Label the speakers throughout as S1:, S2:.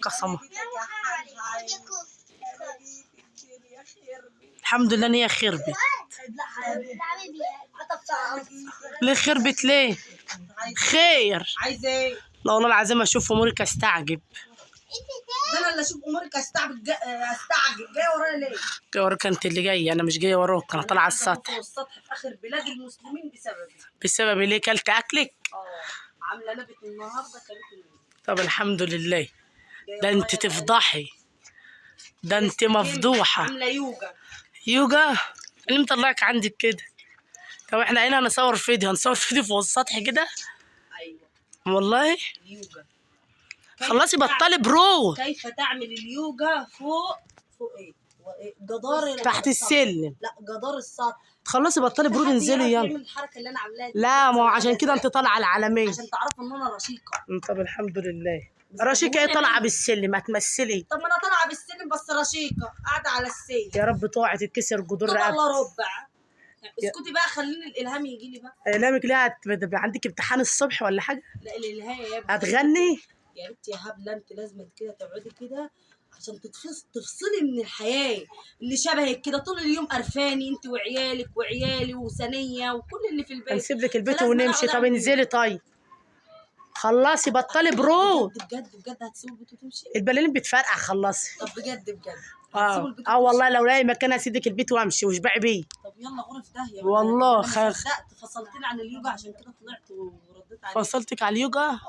S1: قسما الحمد لله ان هي خربت. ليه خربت ليه؟ خير.
S2: عايزه ايه؟
S1: لا والله العظيم اشوف امورك استعجب.
S2: ده انا اللي اشوف امورك استعجب جايه ورايا ليه؟
S1: جاي وراك انت اللي جاي، انا مش جايه وراك، انا طالعه على السطح.
S2: السطح في اخر بلاد المسلمين بسببي.
S1: بسبب ليه؟ كلت اكلك؟
S2: عامله نبت النهارده كلت.
S1: طب الحمد لله. ده انت تفضحي، ده انت مفضوحه.
S2: عامله يوجا.
S1: يوجا؟ اللي مطلعك عندك كده؟ طب احنا هنا هنصور فيديو فوق السطح كده؟
S2: ايوه
S1: والله.
S2: اليوجا.
S1: خلصي بطلي برو.
S2: كيف تعمل اليوجا فوق ايه؟ جدار
S1: تحت السلم.
S2: لا جدار السطح.
S1: خلصي بطلي برو انزلي يلا.
S2: الحركه اللي انا عاملاها.
S1: لا ما هو عشان كده انت طالعه العالميه.
S2: عشان تعرفوا ان انا رشيقه.
S1: طب الحمد لله. رشيقه ايه طالعه بالسلم؟ هتمثلي.
S2: طب ما انا طالعه بالسلم بس رشيقه قاعده على السلم.
S1: يا رب تقعي تتكسر جدور رقبتك.
S2: الله ربع. اسكتي بقى خليني الالهام يجي لي بقى.
S1: الهامك ليه؟ عندك امتحان الصبح ولا حاجه؟
S2: لا الالهام يا ابني.
S1: هتغني؟
S2: يا بنتي يا هبله انت لازم كده تقعدي كده عشان تفصلي من الحياه اللي شبهك كده طول اليوم قرفاني انت وعيالي وثانيه وكل اللي في البيت.
S1: هنسيب لك البيت ونمشي. طب انزلي طيب. خلصي بطلي برو.
S2: بجد هتسيبي البيت وتمشي؟
S1: البلالين بتفرقع. خلصي.
S2: طب بجد
S1: والله لو لاقي مكان هسيبك البيت وامشي واشبعي بيه.
S2: طب يلا غوري في داهيه
S1: والله
S2: خير. فصلتني عن اليوجا عشان كده طلعت ورديت عليك.
S1: فصلتك على اليوجا؟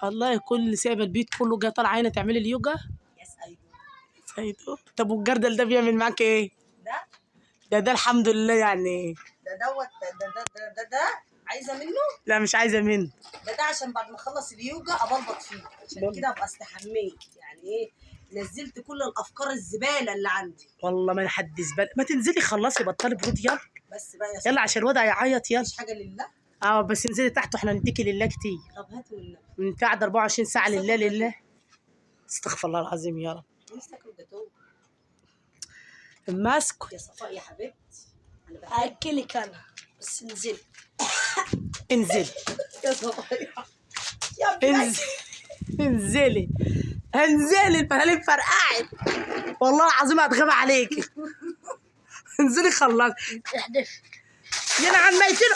S1: والله كل سايبه البيت كله جايه طالعه هنا تعملي اليوجا؟
S2: يس ايوه.
S1: سيدو. طب والجردل ده بيعمل معاك ايه؟ ده الحمد لله يعني.
S2: ده عايزه منه؟
S1: لا مش عايزه منه.
S2: ده عشان بعد ما اخلص اليوجا ابلبط فيه عشان كده ابقى استحميت يعني ايه. نزلت كل الافكار الزباله اللي عندي.
S1: والله ما حد زباله. ما تنزلي خلصي بطلي برود يلا.
S2: بس بقى يا
S1: يلا عشان الواد هيعيط يلا.
S2: مش حاجه لله.
S1: بس انزلي تحت واحنا نديكي لله كتير.
S2: طب هاتي والنبي.
S1: من قاعده 24 ساعه لله. استغفر الله العظيم يا رب.
S2: نفسي اكل جاتوه.
S1: ماسكه
S2: يا صفاء يا حبيبتي. انا
S3: هاكلك انا بس انزلي.
S1: انزلي
S2: يا صفاء
S1: انزلي البلالين فرقعت. والله العظيم هتغاب عليكي. انزلي خلصي.
S3: احدف
S1: يا عم ميتين.